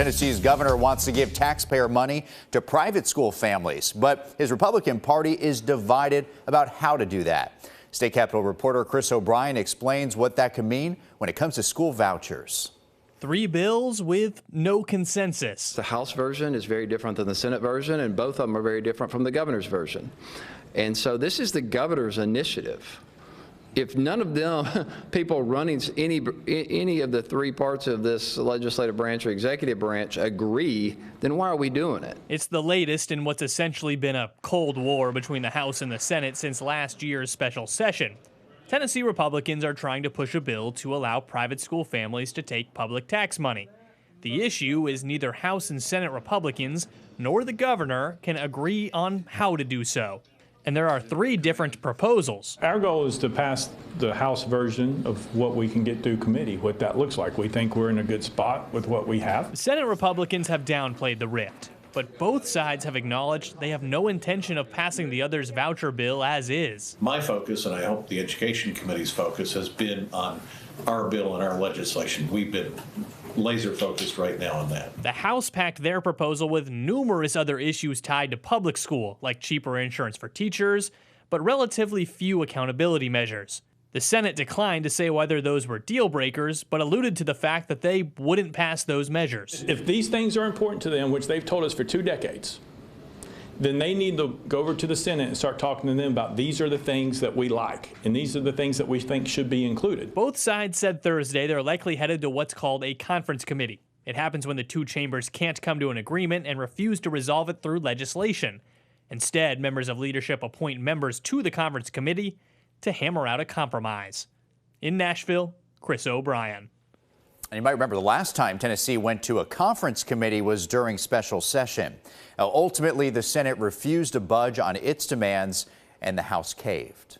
Tennessee's governor wants to give taxpayer money to private school families, but his Republican Party is divided about how to do that. State Capitol reporter Chris O'Brien explains what that could mean when it comes to school vouchers. 3 bills with no consensus. The House version is very different than the Senate version, and both of them are very different from the governor's version. And so this is the governor's initiative. If none of them people running any of the 3 parts of this legislative branch or executive branch agree, then why are we doing it? It's the latest in what's essentially been a Cold War between the House and the Senate since last year's special session. Tennessee Republicans are trying to push a bill to allow private school families to take public tax money. The issue is neither House and Senate Republicans nor the governor can agree on how to do so. And there are 3 different proposals. Our goal is to pass the House version of what we can get through committee, what that looks like. We think we're in a good spot with what we have. Senate Republicans have downplayed the rift, but both sides have acknowledged they have no intention of passing the other's voucher bill as is. My focus, and I hope the Education Committee's focus, has been on our bill and our legislation. We've been laser focused right now on that. The House packed their proposal with numerous other issues tied to public school, like cheaper insurance for teachers, but relatively few accountability measures. The Senate declined to say whether those were deal breakers, but alluded to the fact that they wouldn't pass those measures. If these things are important to them, which they've told us for 2 decades, then they need to go over to the Senate and start talking to them about these are the things that we like, and these are the things that we think should be included. Both sides said Thursday they're likely headed to what's called a conference committee. It happens when the 2 chambers can't come to an agreement and refuse to resolve it through legislation. Instead, members of leadership appoint members to the conference committee to hammer out a compromise. In Nashville, Chris O'Brien. And you might remember the last time Tennessee went to a conference committee was during special session. Now, ultimately, the Senate refused to budge on its demands and the House caved.